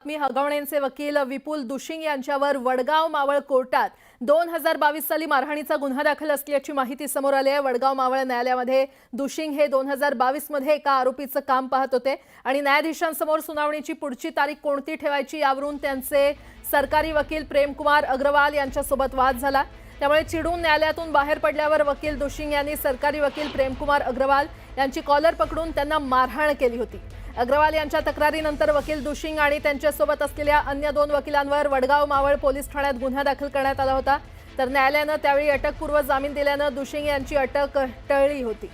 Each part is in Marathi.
मी हगवणेंचे वकील विपुल दुशिंग यांच्यावर वडगाव मावळ कोर्टात 2022 साली मारहाणीचा गुन्हा दाखल असल्याची माहिती समोर आली आहे। वडगाव मावळ न्यायालयामध्ये दुशिंग हे 2022 मध्ये एका आरोपीचं काम पाहत होते आणि न्यायाधीशांसमोर सुनावणीची पुढची तारीख कोणती ठेवायची यावरून त्यांचे सरकारी वकील प्रेमकुमार अग्रवाल यांच्यासोबत वाद झाला। त्यामुळे चिडून न्यायालयातून बाहेर पडल्यावर वकील दुशिंग यांनी सरकारी वकील प्रेमकुमार अग्रवाल यांची कॉलर पकडून त्यांना मारहाण केली होती। अग्रवाल यांच्या तक्रारीनंतर वकील दुशिंग आणि त्यांच्यासोबत असलेल्या अन्य 2 वकिलांवर वडगाव मावळ पोलीस ठाण्यात गुन्हा दाखल करण्यात आला होता। तर न्यायालयाने त्यावेळी अटकपूर्व जामीन दिल्याने दुशिंग यांची अटक टळली होती।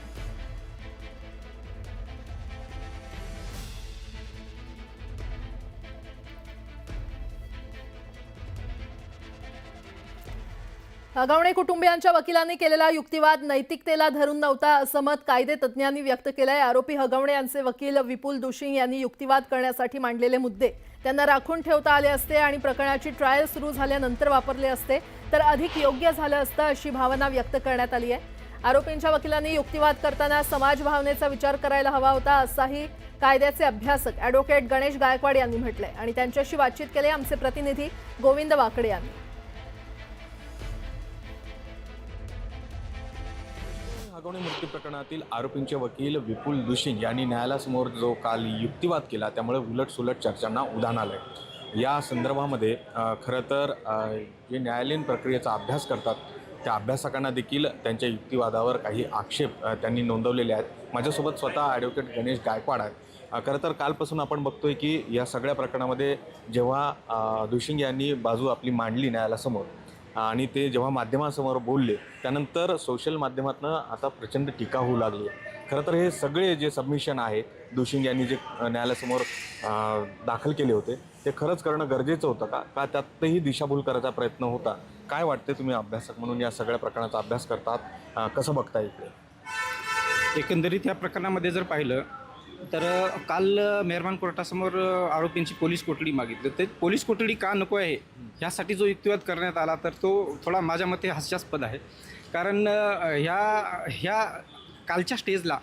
हगवणे कुटुंबियांच्या वकिलांनी केलेला युक्तिवाद नैतिकतेला धरून नव्हता असं मत कायदेतज्ञांनी व्यक्त केलंय। आरोपी हगवणे यांचे वकील विपुल दुशिंग यांनी युक्तिवाद करण्यासाठी मांडलेले मुद्दे त्यांना राखून ठेवता आले असते आणि प्रकरणाची ट्रायल सुरू झाल्यानंतर वापरले असते तर अधिक योग्य झालं असतं अशी भावना व्यक्त करण्यात आली आहे। आरोपींच्या वकिलांनी युक्तिवाद करताना समाज भावनेचा विचार करायला हवा होता असाही कायद्याचे अभ्यासक ॲडव्होकेट गणेश गायकवाड यांनी म्हटलंय आणि त्यांच्याशी बातचीत केली आमचे प्रतिनिधी गोविंद वाकडे यांनी। हगवणे मृत्यू प्रकरणातील आरोपींचे वकील विपुल दुशिंग यांनी न्यायालयासमोर जो काल युक्तिवाद केला त्यामुळे उलटसुलट चर्चांना उधाण आलंय। या संदर्भामध्ये खरं तर जे न्यायालयीन प्रक्रियेचा अभ्यास करतात त्या अभ्यासकांना देखील त्यांच्या युक्तिवादावर काही आक्षेप त्यांनी नोंदवलेले आहेत। माझ्यासोबत स्वतः ॲडव्होकेट गणेश गायकवाड आहेत। खरं तर कालपासून आपण बघतोय की या सगळ्या प्रकरणामध्ये जेव्हा दुशिंग यांनी बाजू आपली मांडली न्यायालयासमोर आणि ते जेव्हा माध्यमांसमोर बोलले त्यानंतर सोशल माध्यमातून आता प्रचंड टीका होऊ लागली आहे। खरं तर हे सगळे जे सबमिशन आहे दुशिंग यांनी जे न्यायालयासमोर दाखल केले होते ते खरंच करणं गरजेचं होतं का त्यातही दिशाभूल करायचा प्रयत्न होता? काय वाटते, तुम्ही अभ्यासक म्हणून या सगळ्या प्रकरणाचा अभ्यास करतात, कसं बघता इकडे? एकंदरीत या प्रकरणामध्ये जर पाहिलं तर काल मेहरबान कोर्टासमोर आरोपींची पोलीस कोठडी मागितली। ते पोलीस कोठडी का नको आहे ह्यासाठी जो युक्तिवाद करण्यात आला तर तो थोडा माझ्या मते हास्यास्पद आहे। कारण ह्या कालच्या स्टेजला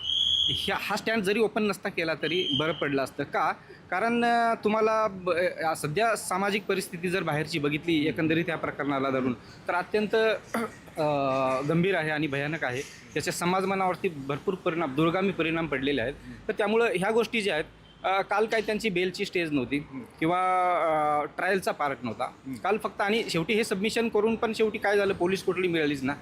हा स्टँड जरी ओपन नसता केला तरी बरं पडलं असतं का? कारण तुम्हाला सध्या सामाजिक परिस्थिती जर बाहेरची बघितली एकंदरीत या प्रकरणाला धरून तर अत्यंत गंभीर आहे आणि भयानक आहे। त्याच्या समाजमनावरती भरपूर दूरगामी परिणाम पडलेले आहेत। तर त्यामुळं ह्या गोष्टी ज्या आहेत काल काही त्यांची बेलची स्टेज नव्हती किंवा ट्रायलचा पार्ट नव्हता काल फक्त, आणि शेवटी हे सबमिशन करून पण शेवटी काय झालं, पोलीस कोठडी मिळालीच ना।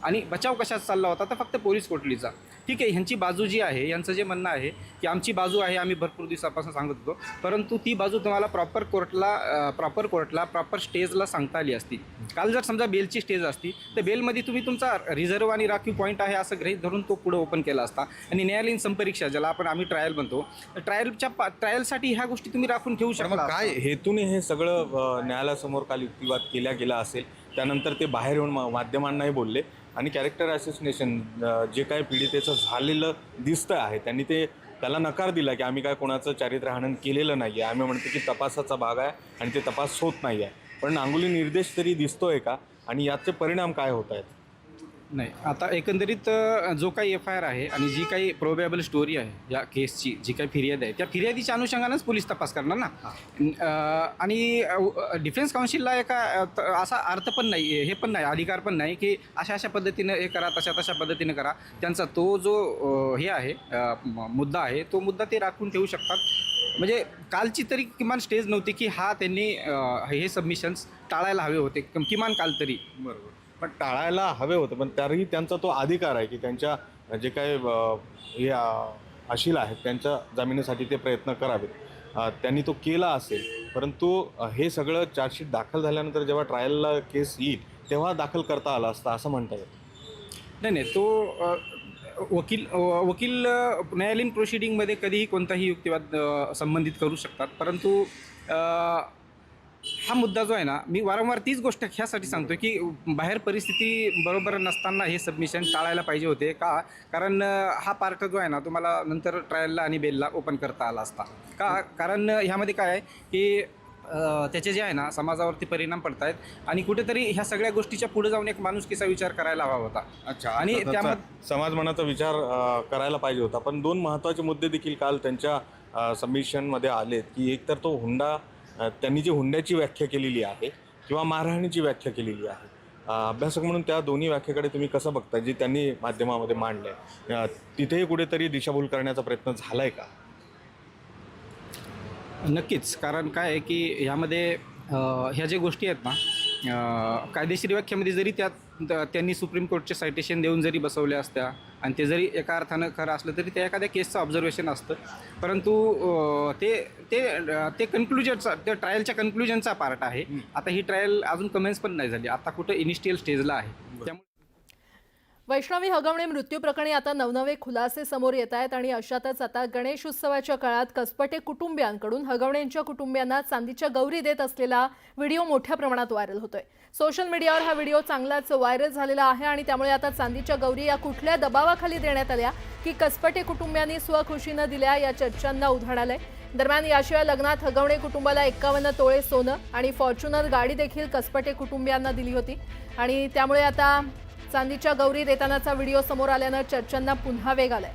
आणि बचाव कशात चालला होता तर फक्त पोलीस कोठडीचा। ठीक आहे, ह्यांची बाजू जी आहे, यांचं जे म्हणणं आहे की आमची बाजू आहे, आम्ही भरपूर दिवसापासून सांगत होतो, परंतु ती बाजू तुम्हाला प्रॉपर कोर्टला प्रॉपर स्टेजला सांगता आली असती। काल जर समजा बेलची स्टेज असती तर बेलमध्ये तुम्ही तुमचा रिझर्व्ह आणि राखीव पॉईंट आहे असं गृहीत धरून तो पुढे ओपन केला असता आणि न्यायालयीन संपरीक्षा ज्याला आम्ही ट्रायल म्हणतो, ट्रायलसाठी ह्या गोष्टी तुम्ही राखून ठेवू शकता। काय हेतूने हे सगळं न्यायालयासमोर काल युक्तिवाद केला गेला असेल? त्यानंतर ते बाहेर येऊन माध्यमांनाही बोलले आणि कॅरेक्टर असोसिएशन जे काय पीडितेचं झालेलं दिसतं आहे त्यांनी त्याला नकार दिला की आम्ही काय कोणाचं चारित्र्यहनन केलेलं नाही आहे, आम्ही म्हणतो की तपासाचा भाग आहे आणि ते तपास होत नाही आहे। पण अंगुली निर्देश तरी दिसतोय का आणि याचे परिणाम काय होत आहेत? नाही, आता एकंदरीत जो काही FIR आहे आणि जी काही प्रोबेबल स्टोरी आहे या केसची, जी काही फिर्याद आहे त्या फिर्यादीच्या अनुषंगानेच पोलीस तपास करणार ना। आणि डिफेन्स काउन्सिलला असा अर्थ पण नाही, हे पण नाही, अधिकार पण नाही की अशा पद्धतीनं हे करा, तशा पद्धतीनं करा। त्यांचा तो जो हे आहे मुद्दा आहे तो मुद्दा ते राखून ठेवू शकतात। म्हणजे कालची तरी किमान स्टेज नव्हती की त्यांनी हे सबमिशन्स टाळायला हवे होते, किमान काल तरी। बरोबर, पण टाळायला हवे होते, पण तरीही त्यांचा तो अधिकार आहे की त्यांच्या जे काही हे अशील आहेत त्यांच्या जामिनासाठी ते प्रयत्न करावेत। त्यांनी तो केला असेल, परंतु हे सगळं चार्जशीट दाखल झाल्यानंतर जेव्हा ट्रायलला केस येईल तेव्हा दाखल करता आला असता असं म्हणता येईल? नाही, तो वकील न्यायालयीन प्रोसिडिंगमध्ये कधीही कोणताही युक्तिवाद संबंधित करू शकतात, परंतु हा मुद्दा जो आहे ना, मी वारंवार तीच गोष्ट ह्यासाठी सांगतो की बाहेर परिस्थिती बरोबर नसताना हे सबमिशन टाळायला पाहिजे होते का? कारण हा पार्ट जो आहे ना तुम्हाला नंतर ट्रायलला आणि बेलला ओपन करता आला असता का? कारण ह्यामध्ये काय आहे की त्याचे जे आहे ना समाजावरती परिणाम पडत आहेत आणि कुठेतरी ह्या सगळ्या गोष्टीच्या पुढे जाऊन एक माणुसकीचा विचार करायला हवा होता। अच्छा, आणि समाज मनाचा विचार करायला पाहिजे होता। पण 2 महत्त्वाचे मुद्दे देखील काल त्यांच्या सबमिशनमध्ये आलेत की एक तर तो हुंडा त्यांनी जी हुंड्याची व्याख्या केलेली आहे किंवा मारहाणीची व्याख्या केलेली आहे, अभ्यासक म्हणून त्या दोन्ही व्याख्येकडे तुम्ही कसं बघता जी त्यांनी माध्यमामध्ये मांडलंय? तिथेही कुठेतरी दिशाभूल करण्याचा प्रयत्न झालाय का? नक्कीच. कारण काय आहे की ह्यामध्ये ह्या ज्या गोष्टी आहेत ना, कायदेशीर व्याख्यामध्ये जरी त्यांनी सुप्रीम कोर्टचे सायटेशन देऊन जरी बसवल्या असत्या आणि ते जरी एका अर्थानं खरं असलं तरी त्या एखाद्या केसचं ऑब्झर्वेशन असतं, परंतु ते ते ते कन्क्लुजनचा, त्या ट्रायलच्या कन्क्लुजनचा पार्ट आहे. आता ही ट्रायल अजून कमेन्स पण नाही झाली, आता कुठं इनिशियल स्टेजला आहे. त्यामुळे वैष्णवी हगवणे मृत्यू प्रकरणी आता नवनवे खुलासे समोर येत आहेत आणि अशातच आता गणेश उत्सवाच्या काळात कसपटे कुटुंबियांकडून हगवणेंच्या कुटुंबियांना चांदीच्या गौरी देत असलेला व्हिडिओ मोठ्या प्रमाणात व्हायरल होतोय. सोशल मीडियावर हा व्हिडिओ चांगलाच व्हायरल झालेला आहे आणि त्यामुळे आता चांदीच्या गौरी या कुठल्या दबावाखाली देण्यात आल्या की कसपटे कुटुंबियांनी स्वखुशीनं दिल्या या चर्चांना उधाण आलंय. दरम्यान याशिवाय लग्नात हगवणे कुटुंबाला 51 तोळे सोनं आणि फॉर्च्युनर गाडी देखील कसपटे कुटुंबियांना दिली होती आणि त्यामुळे आता चांदीच्या गौरी देतानाचा व्हिडिओ समोर आल्यानं चर्चांना पुन्हा वेग आलाय.